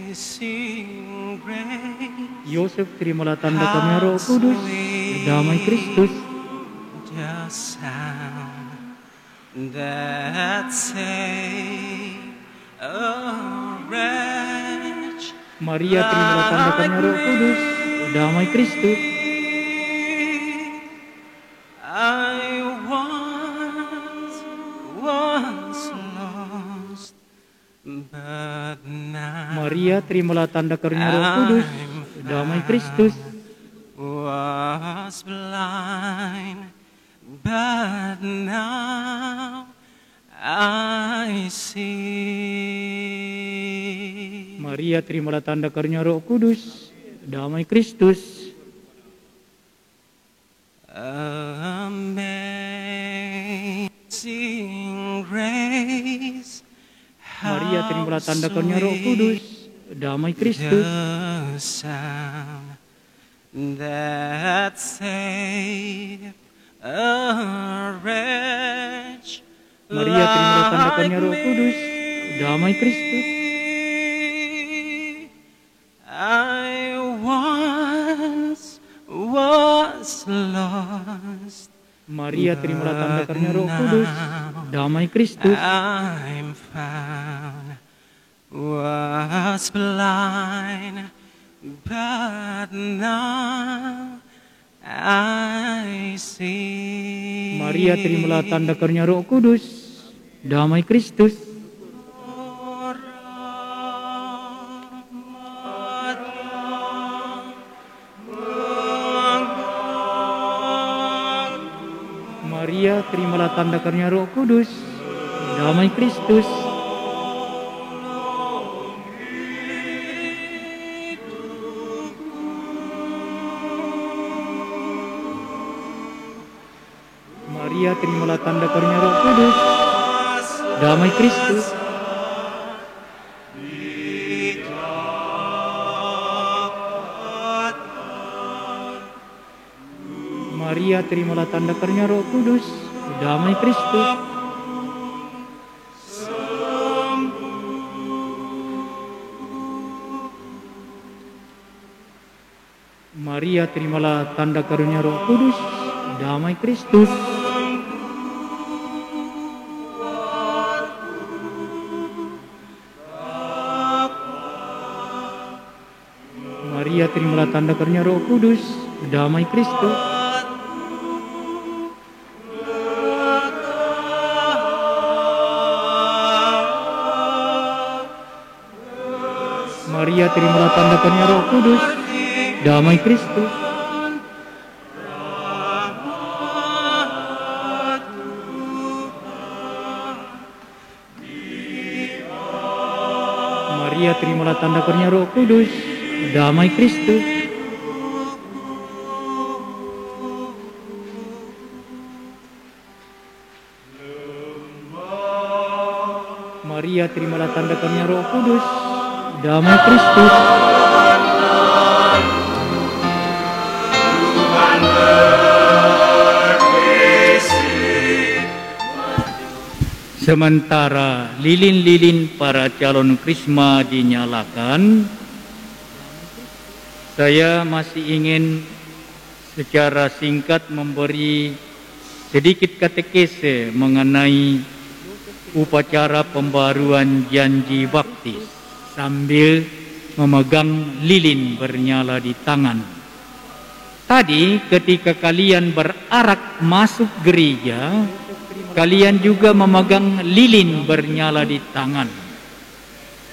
Amazing grace, Yosef, terimalah tanda karunia Roh Kudus, damai Kristus. the sound that saved a wretch Maria, terimalah tanda karunia Roh Kudus, damai Kristus. I once was lost, but now Maria, terimalah tanda karunia Roh Kudus, damai Kristus. was blind, but now I see. Maria, terimalah tanda karunia Roh Kudus, damai Kristus. Amazing grace, Maria, terimalah tanda karunia Roh Kudus, damai Kristus. the sound that saved a wretch Maria, terimalah tanda karunia Roh like Kudus, me. damai Kristus. I once was lost, Maria, terimalah tanda karunia Roh Kudus, damai Kristus. I'm found, was blind, but now I see. Maria, terimalah tanda karunia Roh Kudus, damai Kristus. Maria, terimalah tanda karunia Roh Kudus, damai Kristus. Maria, terimalah tanda karunia Roh Kudus, damai Kristus. Maria, terimalah tanda karunia Roh Kudus, damai Kristus. Maria, terimalah tanda karunia Roh Kudus, damai Kristus. Maria, terimalah tanda karunia Roh Kudus, damai Kristus. Maria, terimalah tanda karunia Roh Kudus, damai Kristus. Maria, terimalah tanda karunia Roh Kudus, damai Kristus. Maria, terimalah tanda karunia Roh Kudus, damai Kristus. Sementara lilin-lilin para calon krisma dinyalakan, saya masih ingin secara singkat memberi sedikit katekese mengenai upacara pembaruan janji baptis sambil memegang lilin bernyala di tangan. Tadi ketika kalian berarak masuk gereja, kalian juga memegang lilin bernyala di tangan.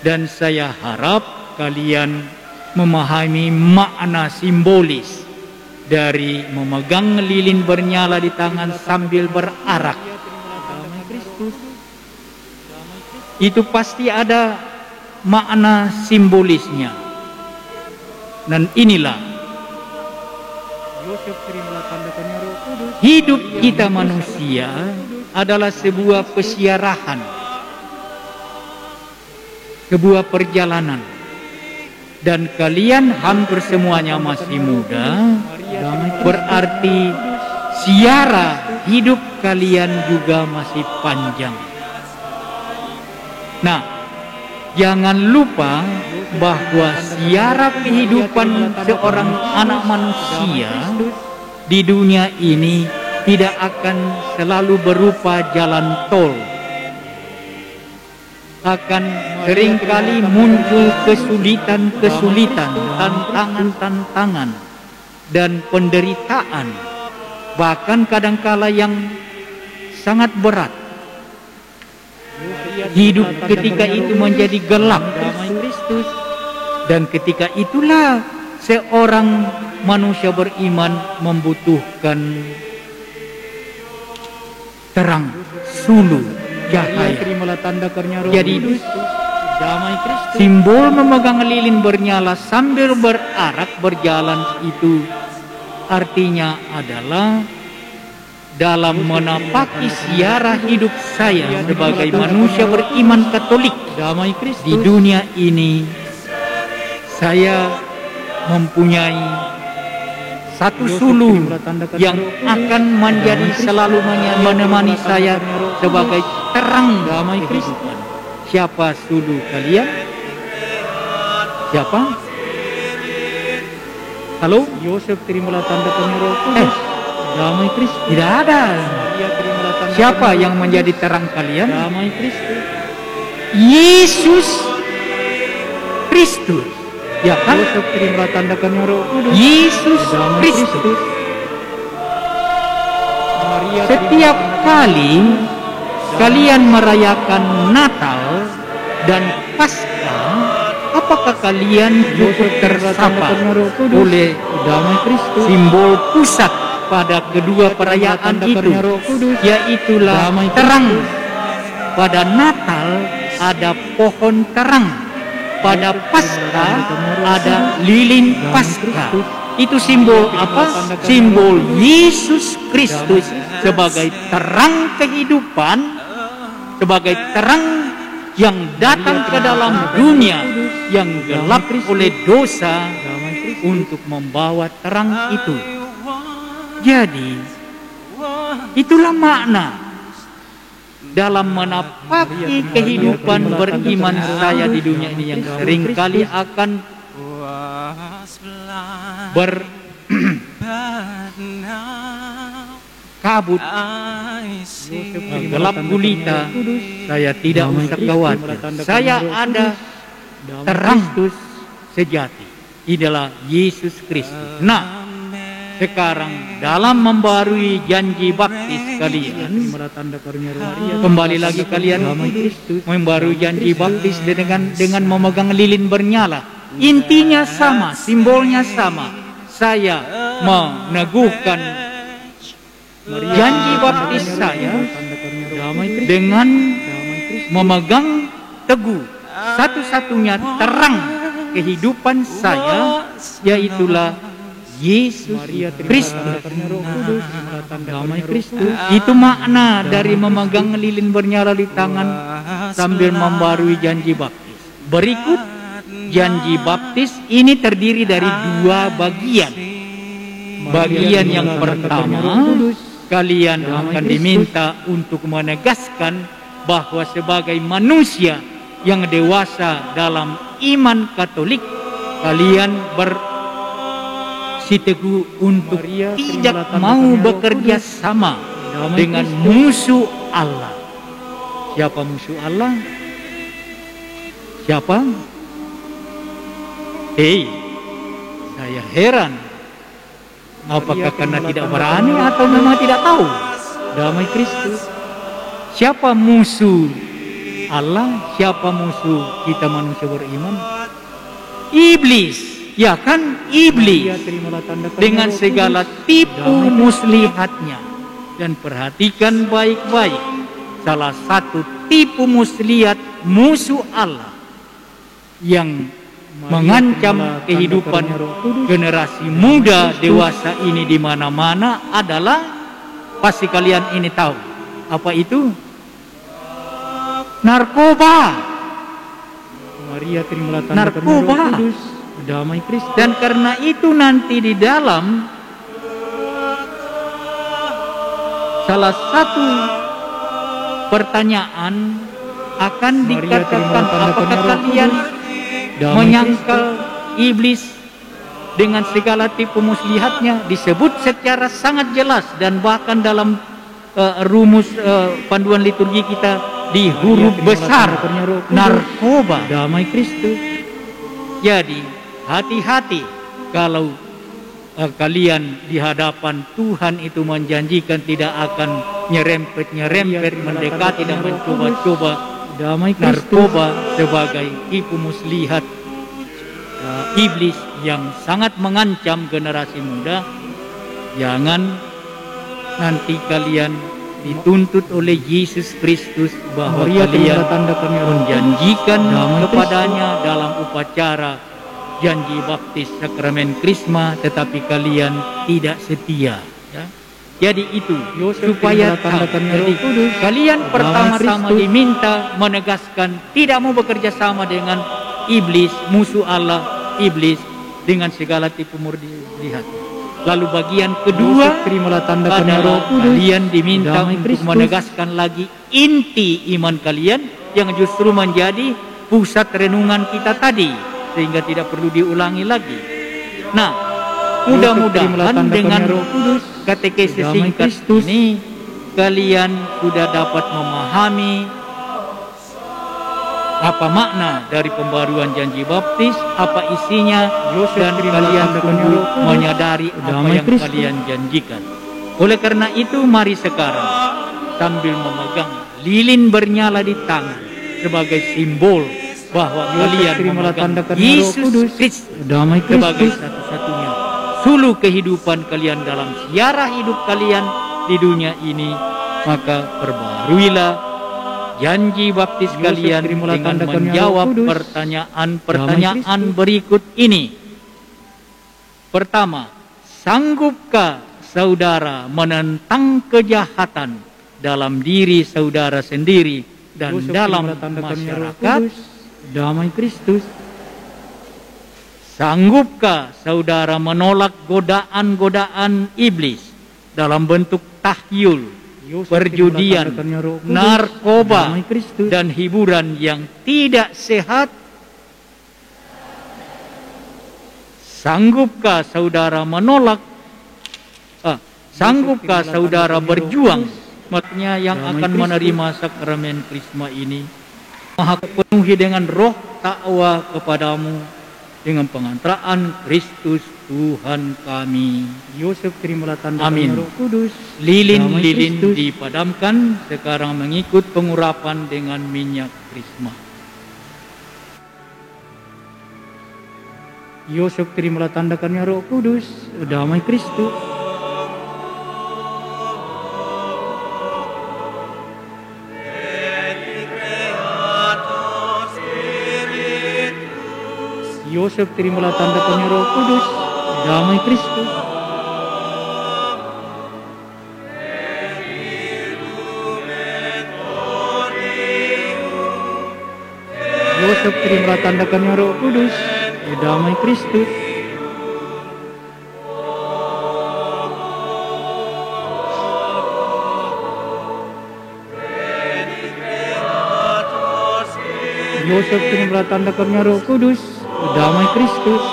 Dan saya harap kalian memahami makna simbolis dari memegang lilin bernyala di tangan sambil berarak. Itu pasti ada makna simbolisnya. Dan inilah hidup kita manusia adalah sebuah pesiarahan, sebuah perjalanan. Dan kalian hampir semuanya masih muda, berarti siara hidup kalian juga masih panjang. Nah, jangan lupa bahwa siara kehidupan seorang anak manusia di dunia ini tidak akan selalu berupa jalan tol. Akan seringkali muncul kesulitan-kesulitan, tantangan-tantangan, dan penderitaan, bahkan kadangkala yang sangat berat. Hidup ketika itu menjadi gelap, dan ketika itulah seorang manusia beriman membutuhkan terang, suluh, cahaya. Jadi simbol memegang lilin bernyala sambil berarak berjalan itu artinya adalah dalam menapaki siara hidup saya sebagai manusia beriman Katolik di dunia ini, saya mempunyai satu suluh yang akan menjadi selalu menemani saya sebagai terang kehidupan. Siapa suluh kalian? Siapa? Halo? Yosef, terimalah tanda karunia Roh Kudus. Damai Kristus. Tidak ada. Siapa yang menjadi terang kalian? Damai Kristus. Yesus Kristus. Ya kan? Yosef, terimalah tanda karunia Roh Kudus. Yesus Kristus. Setiap kali kalian merayakan Natal dan Paskah, apakah kalian cukup tersapa oleh damai Kristus, simbol pusat pada kedua perayaan itu, yaitulah terang. Pada Natal ada pohon terang, pada Paskah ada lilin Paskah. Itu simbol apa? Simbol Yesus Kristus sebagai terang kehidupan, sebagai terang yang datang ke dalam dunia yang gelap oleh dosa untuk membawa terang itu. Jadi, itulah makna dalam menapaki kehidupan beriman saya di dunia ini yang seringkali akan berkabut, gelap gulita. Saya tidak usah khawatir. Saya ada terang sejati. Inilah Yesus Kristus. Nah, sekarang dalam membarui janji baptis kalian, kembali lagi kalian membarui janji baptis dengan memegang lilin bernyala. Intinya sama, simbolnya sama. Saya meneguhkan janji baptis saya dengan memegang teguh satu-satunya terang kehidupan saya, yaitulah Yesus Kristus. Damai Kristus. Itu makna dari memegang lilin bernyala di tangan sambil membarui janji baptis. Berikut janji baptis ini terdiri dari dua bagian. Bagian yang pertama, kalian akan diminta untuk menegaskan bahwa sebagai manusia yang dewasa dalam iman Katolik, kalian bersiteguh untuk tidak mau bekerja sama dengan musuh Allah. Siapa musuh Allah? Siapa? Saya heran. Apakah karena tidak berani atau memang tidak tahu? Damai Kristus. Siapa musuh Allah? Siapa musuh kita manusia beriman? Iblis. Ya kan, iblis dengan segala tipu muslihatnya. Dan perhatikan baik-baik, salah satu tipu muslihat musuh Allah yang mengancam kehidupan generasi muda dewasa ini di mana-mana adalah, pasti kalian ini tahu apa itu? Narkoba. Maria, terimalah tanda narkoba. Damai Kristus. Dan karena itu nanti di dalam salah satu pertanyaan akan dikatakan, apakah kalian menyangkal iblis dengan segala tipu muslihatnya? Disebut secara sangat jelas dan bahkan dalam rumus panduan liturgi kita di huruf besar, narkoba damai Kristus. Jadi hati-hati kalau kalian di hadapan Tuhan itu menjanjikan tidak akan nyerempet mendekati dan mencoba-coba damai narkoba sebagai tipu muslihat iblis yang sangat mengancam generasi muda. Jangan nanti kalian dituntut oleh Yesus Kristus bahwa kalian menjanjikan kepadanya dalam upacara janji baptis sakramen krisma, tetapi kalian tidak setia. Ya. Jadi itu supaya jadi kalian pertama-tama diminta menegaskan tidak mau bekerja sama dengan iblis, musuh Allah, iblis dengan segala tipu muslihat. Lalu bagian kedua adalah kalian diminta untuk menegaskan lagi inti iman kalian yang justru menjadi pusat renungan kita tadi, sehingga tidak perlu diulangi lagi. Nah, mudah-mudahan dengan katekesis singkat ini kalian sudah dapat memahami apa makna dari pembaruan janji baptis, apa isinya, dan kalian perlu menyadari apa yang kalian janjikan. Oleh karena itu, mari sekarang sambil memegang lilin bernyala di tangan sebagai simbol bahwa kalian memegang Yesus Kristus sebagai satu-satunya sulu kehidupan kalian dalam siarah hidup kalian di dunia ini, maka perbaruilah janji baptis kalian dengan menjawab pertanyaan berikut ini. Pertama, sanggupkah saudara menentang kejahatan dalam diri saudara sendiri dan dalam masyarakat? Damai Kristus. Sanggupkah saudara menolak godaan-godaan iblis dalam bentuk tahyul, perjudian, narkoba, dan hiburan yang tidak sehat? Sanggupkah saudara sanggupkah saudara berjuang umatnya yang akan menerima sakramen krisma ini? Maha penuhi dengan roh takwa kepadamu dengan pengantaraan Kristus Tuhan kami. Yosef, terimalah tanda Roh Kudus. Lilin-lilin dipadamkan sekarang mengikut pengurapan dengan minyak krisma. Yosef, terimalah tanda Roh Kudus, damai Kristus. Yosef, terimalah tanda Roh Kudus, damai Kristus. Yosef, terimalah tanda Roh Kudus, damai Kristus. Yosef, terimalah tanda Roh Kudus, damai Kristus.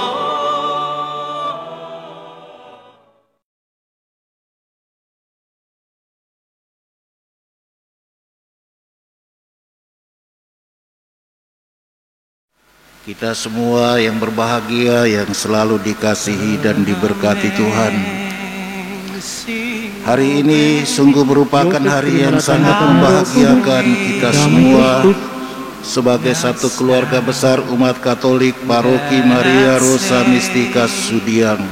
Kita semua yang berbahagia, yang selalu dikasihi dan diberkati Tuhan. Hari ini sungguh merupakan hari yang sangat membahagiakan kita semua sebagai satu keluarga besar umat Katolik Paroki Maria Rosa Mistika Sudiang.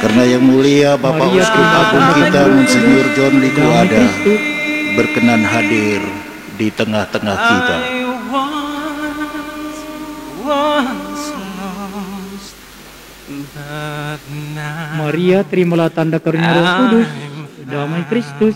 Karena yang mulia Bapak Uskup Agung kita Monsinyur John Liku Ada berkenan hadir di tengah-tengah kita. Maria, terimalah tanda karunia Roh Kudus, damai Kristus.